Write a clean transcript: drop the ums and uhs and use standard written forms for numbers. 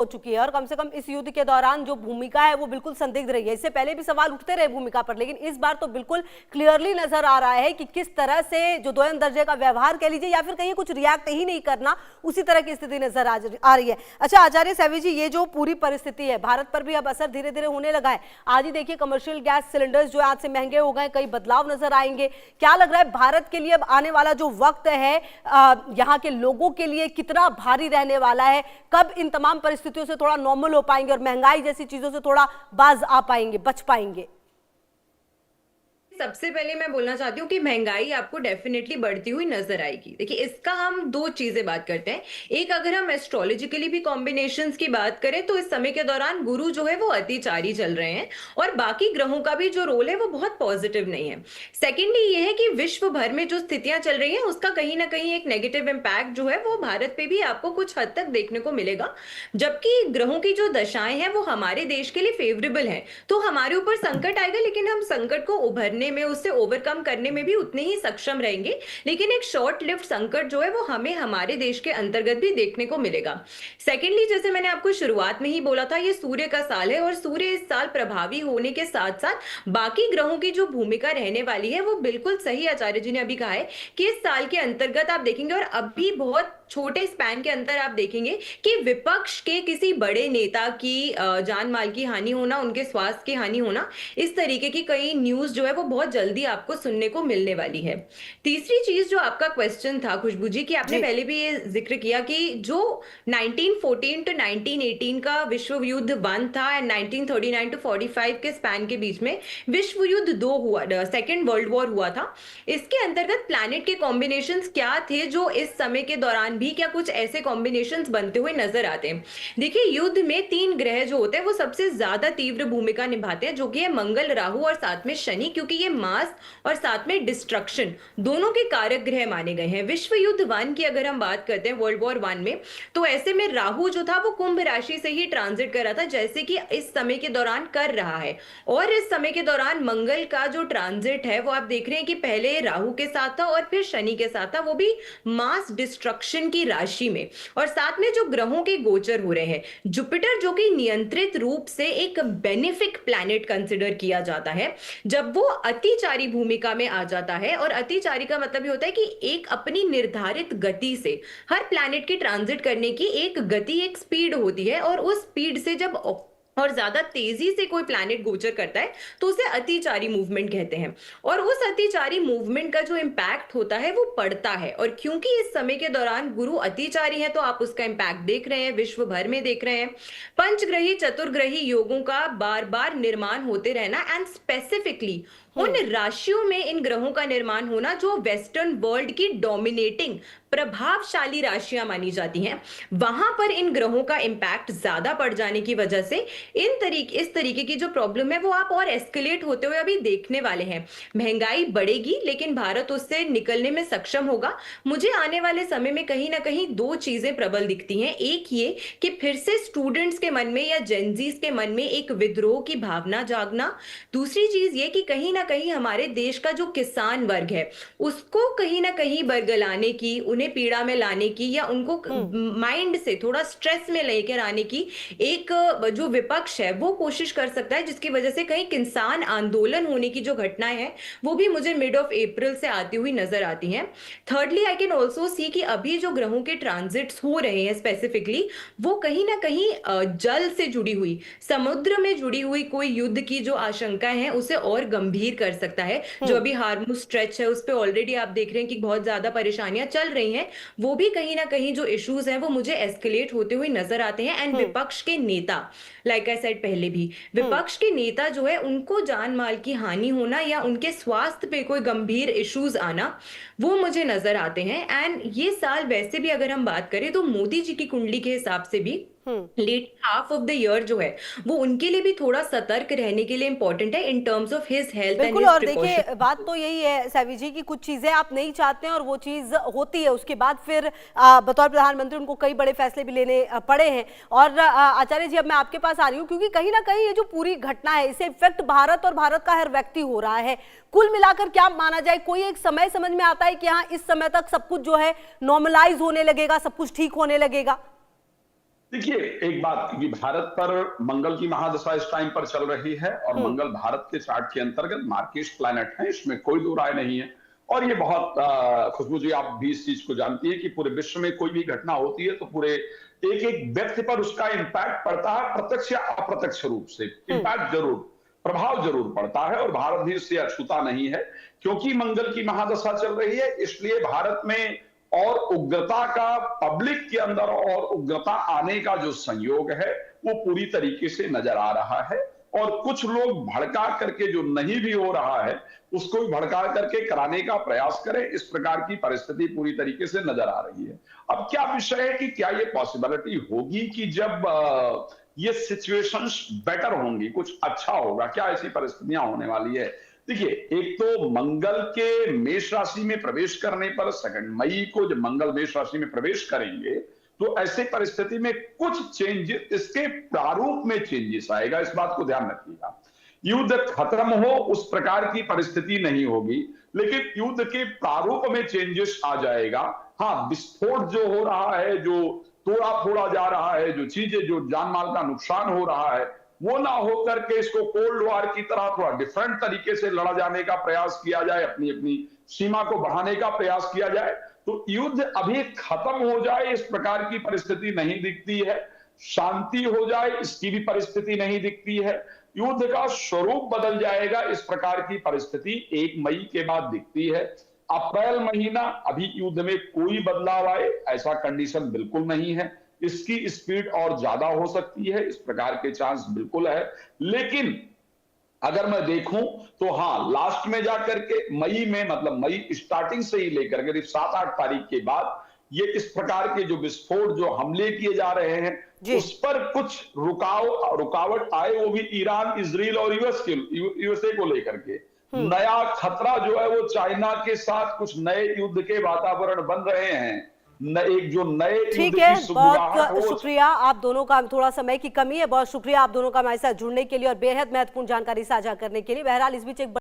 हो चुकी है और कम से कम इस युद्ध के दौरान जो भूमिका है वो बिल्कुल संदिग्ध रही है। इससे पहले भी सवाल उठते रहे भूमिका पर, लेकिन इस बार तो बिल्कुल क्लियरली नजर आ रहा है कि किस तरह से जो दोयम दर्जे का व्यवहार कह लीजिए या फिर कहीं कुछ रिएक्ट ही नहीं करना, उसी तरह की स्थिति नजर आ रही है। अच्छा आचार्य सैवी जी, ये जो पूरी परिस्थिति है भारत पर भी अब असर धीरे धीरे होने लगा है। आज ही देखिए कमर्शियल गैस सिलेंडर्स जो आज से महंगे हो गए, कई बदलाव नजर आएंगे। क्या लग रहा है भारत के लिए अब आने वाला जो वक्त है यहाँ के लोगों के लिए कितना भारी रहने वाला है? कब इन तमाम परिस्थितियों से थोड़ा नॉर्मल हो पाएंगे और महंगाई जैसी चीजों से थोड़ा बाज आ पाएंगे, बच पाएंगे? सबसे पहले मैं बोलना चाहती हूँ कि महंगाई आपको डेफिनेटली बढ़ती हुई नजर आएगी। देखिए इसका हम दो चीजें बात करते हैं। एक, अगर हम एस्ट्रोलॉजिकली भी कॉम्बिनेशंस की बात करें तो इस समय के दौरान गुरु जो है वो अतिचारी चल रहे हैं और बाकी ग्रहों का भी जो रोल है वो बहुत पॉजिटिव नहीं है। सेकेंडली ये है कि विश्व भर में जो स्थितियां चल रही है उसका कहीं ना कहीं एक नेगेटिव इम्पैक्ट जो है वो भारत पे भी आपको कुछ हद तक देखने को मिलेगा। जबकि ग्रहों की जो दशाएं हैं वो हमारे देश के लिए फेवरेबल है, तो हमारे ऊपर संकट आएगा लेकिन हम संकट को उभरने में, उससे ओवरकम करने में भी उतने ही सक्षम रहेंगे। लेकिन एक शॉर्ट लिव्ड संकट जो है वो हमें हमारे देश के अंतर्गत भी देखने को मिलेगा। सेकेंडली, जैसे मैंने आपको शुरुआत में ही बोला था, ये सूर्य का साल है और सूर्य इस साल प्रभावी होने के साथ साथ बाकी ग्रहों की जो भूमिका रहने वाली है वो बिल्कुल सही आचार्य जी ने अभी कहा है कि इस साल के अंतर्गत आप देखेंगे और अभी बहुत छोटे स्पैन के अंदर आप देखेंगे कि विपक्ष के किसी बड़े नेता की जान माल की हानि होना, उनके स्वास्थ्य की हानि होना, इस तरीके की कई न्यूज जो है वो बहुत जल्दी आपको सुनने को मिलने वाली है। तीसरी चीज जो आपका क्वेश्चन था खुशबू जी, कि आपने पहले भी ये जिक्र किया कि जो 1914 टू 1918 का विश्व युद्ध 1 था एंड 1939 टू 45 के स्पैन के बीच में विश्व युद्ध 2 हुआ, सेकेंड वर्ल्ड वॉर हुआ था। इसके अंतर्गत प्लैनेट के कॉम्बिनेशंस क्या थे जो इस समय के दौरान भी क्या कुछ ऐसे कॉम्बिनेशंस बनते हुए नजर आते हैं? देखिए युद्ध में 3 ग्रह जो होते हैं वो सबसे ज्यादा तीव्र भूमिका निभाते हैं, जो कि है मंगल, राहु और साथ में शनि, क्योंकि ये मास और साथ में डिस्ट्रक्शन दोनों के कारक ग्रह माने गए हैं। विश्व युद्ध 1 की अगर हम बात करते हैं, वर्ल्ड वॉर 1 में, तो ऐसे में राहु जो था वो कुंभ राशि से ही ट्रांजिट कर रहा था, जैसे कि इस समय के दौरान कर रहा है। और इस समय के दौरान मंगल का जो ट्रांजिट है वो आप देख रहे हैं कि पहले राहु के साथ था और फिर शनि के साथ था, वो भी मास डिस्ट्रक्शन की राशि में। और साथ में जो ग्रहों के गोचर हो रहे हैं, जुपिटर जो कि नियंत्रित रूप से एक बेनिफिक प्लैनेट कंसिडर किया जाता है, जब वो अतिचारी भूमिका में आ जाता है, और अतिचारी का मतलब ये होता है कि एक अपनी निर्धारित गति से, हर प्लैनेट की ट्रांजिट करने की एक गति, एक स्पीड होती है, और उस स्पीड से जब और ज्यादा तेजी से कोई प्लैनेट गोचर करता है तो उसे अतिचारी मूवमेंट कहते हैं। और उस अतिचारी मूवमेंट का जो इंपैक्ट होता है वो पड़ता है, और क्योंकि इस समय के दौरान गुरु अतिचारी है तो आप उसका इंपैक्ट देख रहे हैं, विश्व भर में देख रहे हैं। पंचग्रही चतुर्ग्रही योगों का बार बार निर्माण होते रहना, एंड स्पेसिफिकली उन राशियों में इन ग्रहों का निर्माण होना जो वेस्टर्न वर्ल्ड की डोमिनेटिंग प्रभावशाली राशियां मानी जाती हैं, वहां पर इन ग्रहों का इंपैक्ट ज्यादा पड़ जाने की वजह से इस तरीके की जो प्रॉब्लम है वो आप और एस्केलेट होते हुए अभी देखने वाले हैं। महंगाई बढ़ेगी लेकिन भारत उससे निकलने में सक्षम होगा। मुझे आने वाले समय में कहीं ना कहीं 2 चीजें प्रबल दिखती हैं। एक ये कि फिर से स्टूडेंट्स के मन में या जेनजीज के मन में एक विद्रोह की भावना जागना। दूसरी चीज ये कि कहीं ना कहीं हमारे देश का जो किसान वर्ग है उसको कहीं ना कहीं बरगलाने की, उन्हें पीड़ा में लाने की, या उनको माइंड से थोड़ा स्ट्रेस में लेकर आने की एक जो विपक्ष है वो कोशिश कर सकता है, जिसकी वजह से कहीं किसान आंदोलन होने की जो घटनाएं हैं वो भी मुझे मिड ऑफ अप्रैल से आती हुई नजर आती हैं। Thirdly, I can also see कि अभी जो ग्रहों के ट्रांजिट्स हो रहे हैं स्पेसिफिकली, वो कहीं ना कहीं जल से जुड़ी हुई, समुद्र में जुड़ी हुई कोई युद्ध की जो आशंका है उसे और गंभीर कर सकता है। जो अभी हार्मुज स्ट्रेच है उस पे ऑलरेडी आप देख रहे हैं कि बहुत ज्यादा परेशानियां चल रही हैं, वो भी कहीं ना कहीं जो इश्यूज हैं वो मुझे एस्केलेट होते हुए नजर आते हैं। एंड विपक्ष के नेता, लाइक आई सेड पहले भी, विपक्ष के नेता जो है उनको जान माल की हानि होना या उनके स्वास्थ्य पे कोई गंभीर इश्यूज आना, वो मुझे नजर आते हैं। एंड ये साल वैसे भी अगर हम बात करें तो मोदी जी की कुंडली के हिसाब से भी late half of the year जो है वो उनके लिए भी थोड़ा सतर्क रहने के लिए इंपॉर्टेंट है in terms of his health and बिल्कुल। हिज और प्रिकॉशन। देखिए बात तो यही है सैवी जी की कुछ चीजें आप नहीं चाहते हैं और वो चीज होती है, उसके बाद फिर बतौर प्रधानमंत्री उनको कई बड़े फैसले भी लेने पड़े हैं। और आचार्य जी अब मैं आपके पास आ रही हूँ, क्योंकि कहीं ना कहीं ये जो पूरी घटना है इसे इफेक्ट भारत और भारत का हर व्यक्ति हो रहा है। कुल मिलाकर क्या माना जाए, कोई एक समय समझ में आता है कि हाँ इस समय तक सब कुछ जो है नॉर्मलाइज होने लगेगा, सब कुछ ठीक होने लगेगा? देखिए, एक बात कि भारत पर मंगल की महादशा इस टाइम पर चल रही है और मंगल भारत के चार्ट के अंतर्गत मार्किस्ट प्लैनेट है, इसमें कोई दो राय नहीं है। और ये बहुत खुशबू जी, आप भी इस चीज को जानती है कि पूरे विश्व में कोई भी घटना होती है तो पूरे एक एक व्यक्ति पर उसका इम्पैक्ट पड़ता है, प्रत्यक्ष या अप्रत्यक्ष रूप से इम्पैक्ट जरूर, प्रभाव जरूर पड़ता है। और भारत भी इससे अछूता नहीं है, क्योंकि मंगल की महादशा चल रही है, इसलिए भारत में और उग्रता का, पब्लिक के अंदर और उग्रता आने का जो संयोग है वो पूरी तरीके से नजर आ रहा है। और कुछ लोग भड़का करके, जो नहीं भी हो रहा है उसको भी भड़का करके कराने का प्रयास करें, इस प्रकार की परिस्थिति पूरी तरीके से नजर आ रही है। अब क्या विषय है कि क्या ये पॉसिबिलिटी होगी कि जब ये सिचुएशंस बेटर होंगी, कुछ अच्छा होगा, क्या ऐसी परिस्थितियां होने वाली है? देखिए, एक तो मंगल के मेष राशि में प्रवेश करने पर 2 मई को जब मंगल मेष राशि में प्रवेश करेंगे तो ऐसे परिस्थिति में कुछ चेंजेस, इसके प्रारूप में चेंजेस आएगा, इस बात को ध्यान रखिएगा। युद्ध खत्म हो उस प्रकार की परिस्थिति नहीं होगी, लेकिन युद्ध के प्रारूप में चेंजेस आ जाएगा। हाँ, विस्फोट जो हो रहा है, जो तोड़ा फोड़ा जा रहा है, जो चीजें, जो जान माल का नुकसान हो रहा है, वो ना हो करके इसको कोल्ड वॉर की तरह थोड़ा डिफरेंट तरीके से लड़ा जाने का प्रयास किया जाए, अपनी अपनी सीमा को बढ़ाने का प्रयास किया जाए। तो युद्ध अभी खत्म हो जाए इस प्रकार की परिस्थिति नहीं दिखती है, शांति हो जाए इसकी भी परिस्थिति नहीं दिखती है, युद्ध का स्वरूप बदल जाएगा इस प्रकार की परिस्थिति 1 मई के बाद दिखती है। अप्रैल महीना अभी युद्ध में कोई बदलाव आए ऐसा कंडीशन बिल्कुल नहीं है, इसकी स्पीड और ज्यादा हो सकती है, इस प्रकार के चांस बिल्कुल है। लेकिन अगर मैं देखूं तो हाँ, लास्ट में जाकर के मई में, मतलब मई स्टार्टिंग से ही लेकर करीब 7-8 तारीख के बाद ये इस प्रकार के जो विस्फोट, जो हमले किए जा रहे हैं, उस पर कुछ रुकावट आए, वो भी ईरान, इजराइल और यूएसए को लेकर के। नया खतरा जो है वो चाइना के साथ, कुछ नए युद्ध के वातावरण बन रहे हैं, एक जो नए ठीक युद्ध है, की सुगबुगाहट बहुत शुक्रिया आप दोनों का, थोड़ा समय की कमी है, बहुत शुक्रिया आप दोनों का हमारे साथ जुड़ने के लिए और बेहद महत्वपूर्ण जानकारी साझा करने के लिए। बहरहाल इस बीच एक